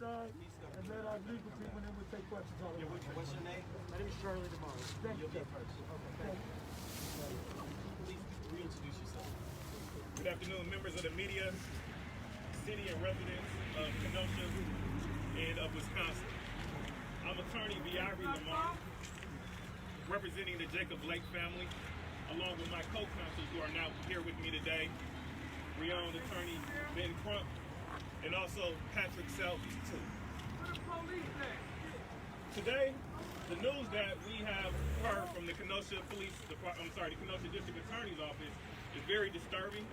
side and let our legal team, and then we'll take questions all the way. What's your name? My name is Charlie DeMar. Thank you. You'll be first. Okay, thank you. Please reintroduce yourself. Good afternoon, members of the media, city and residents of Kenosha and of Wisconsin. I'm attorney B'Ivory LaMarr, representing the Jacob Blake family, along with my co-counsels who are now here with me today, Renowned attorney Ben Crump, and also Patrick Selby, too. Today, the news that we have heard from the Kenosha the Kenosha District Attorney's Office is very disturbing.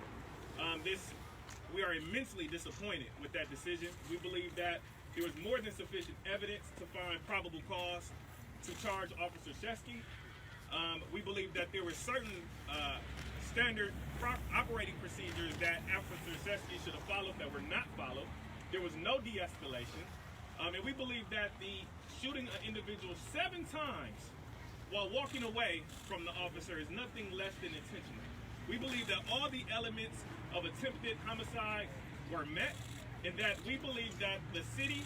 We are immensely disappointed with that decision. We believe that there was more than sufficient evidence to find probable cause to charge Officer Shesky. We believe that there were certain standard operating procedures that Officer Shesky should have followed that were not followed. There was no de-escalation. And we believe that the shooting an individual 7 times while walking away from the officer is nothing less than intentional. We believe that all the elements of attempted homicide were met, and that we believe that the city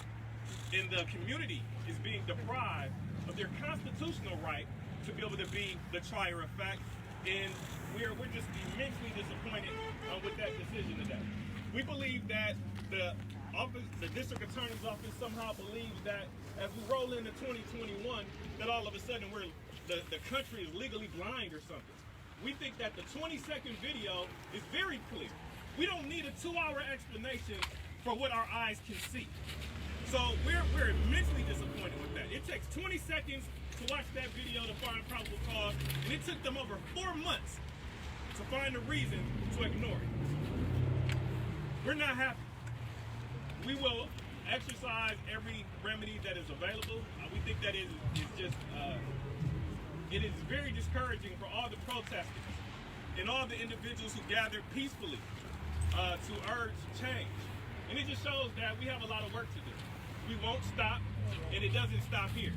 and the community is being deprived of their constitutional right to be able to be the trier of fact, and we're just immensely disappointed with that decision today. We believe that the district attorney's office somehow believes that as we roll into 2021, that all of a sudden the country is legally blind or something. We think that the 20-second video is very clear. We don't need a 2-hour explanation for what our eyes can see. So we're immensely disappointed with that. It takes 20 seconds to watch that video to find probable cause, and it took them over 4 months to find a reason to ignore it. We're not happy. We will exercise every remedy that is available. We think that it is very discouraging for all the protesters and all the individuals who gathered peacefully to urge change. And it just shows that we have a lot of work to do. We won't stop, and it doesn't stop here.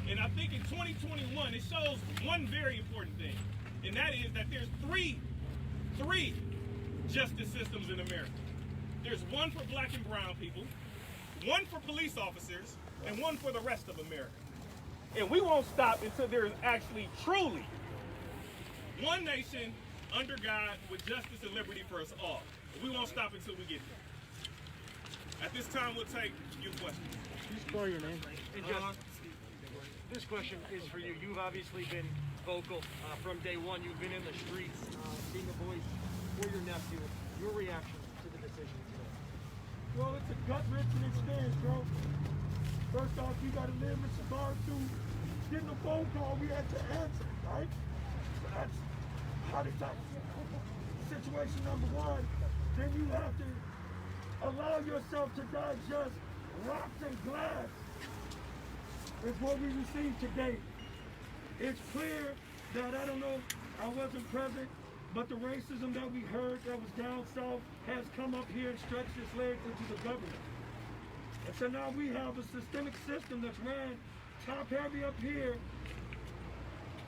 And I think in 2021, it shows one very important thing, and that is that there's three justice systems in America. There's one for black and brown people, one for police officers, and one for the rest of America. And we won't stop until there's actually truly one nation under God with justice and liberty for us all. We won't stop until we get there. At this time, we'll take your questions. Please spell your name. And just, this question is for you. You've obviously been vocal from day one. You've been in the streets, being a voice for your nephew. Your reaction to the decision today? Well, it's a gut-wrenching experience, bro. First off, you got to live in regard to getting a phone call we had to answer, right? So that's heart attack. Situation number one, then you have to allow yourself to digest rocks and glass. Is what we received today. It's clear that, I don't know, I wasn't present, but the racism that we heard that was down south has come up here and stretched its legs into the government. And so now we have a systemic system that's ran top heavy up here,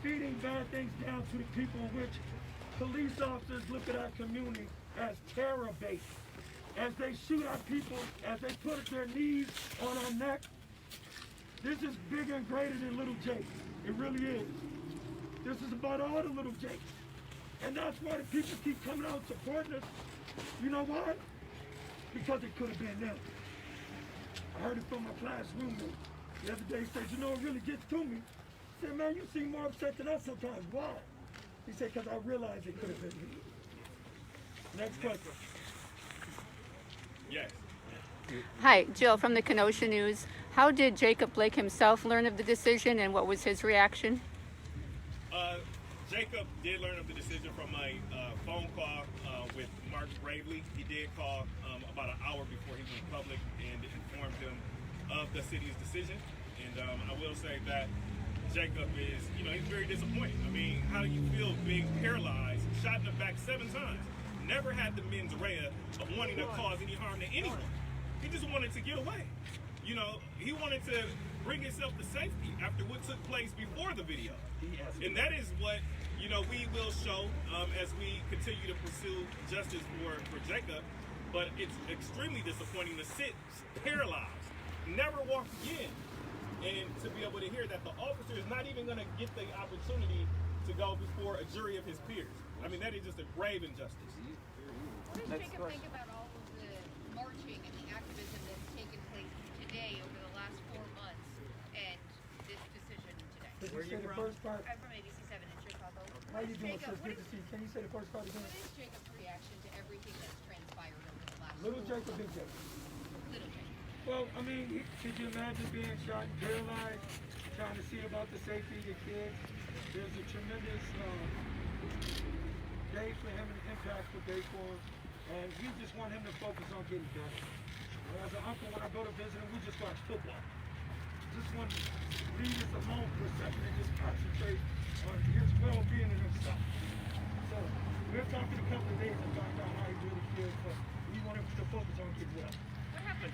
feeding bad things down to the people, in which police officers look at our community as terror bait. As they shoot our people, as they put their knees on our neck. This is bigger and greater than little Jake. It really is. This is about all the little Jakes. And that's why the people keep coming out supporting us. You know why? Because it could have been them. I heard it from my class roommate the other day. He said, you know, it really gets to me. He said, man, you seem more upset than us sometimes. Why? He said, because I realized it could have been me. Next question. Yes. Hi, Jill from the Kenosha News. How did Jacob Blake himself learn of the decision, and what was his reaction? Jacob did learn of the decision from a phone call with Mark Bravely. He did call about an hour before he went public and informed him of the city's decision. And I will say that Jacob is, he's very disappointed. I mean, how do you feel being paralyzed, shot in the back 7 times? Never had the mens rea of wanting to cause any harm to anyone. He just wanted to get away. He wanted to bring himself to safety after what took place before the video. And that is what, we will show as we continue to pursue justice for Jacob. But it's extremely disappointing to sit paralyzed never walk again. And to be able to hear that the officer is not even going to get the opportunity to go before a jury of his peers. I mean, that is just a grave injustice. What does Jacob think about all of the marching and the activism that's taken place today over the last 4 months and this decision today? Could you say the first part? I'm from ABC7 in Chicago. How you doing, Jacob, sis? Good to see you. Can you say the first part again? What is Jacob's reaction to everything that's transpired over the last Little 4 Jacob, big months? Jacob. Little Jacob. Well, I mean, could you imagine being shot and paralyzed, trying to see about the safety of your kids? There's a tremendous day for him and impactful day for him, and we just want him to focus on getting better. As an uncle, when I go to visit him, we just watch football. Just want to leave us alone for a second and just concentrate on his well-being and himself. So we're talking a couple of days and find out how he really feels, but we want him to focus on getting well. What happened?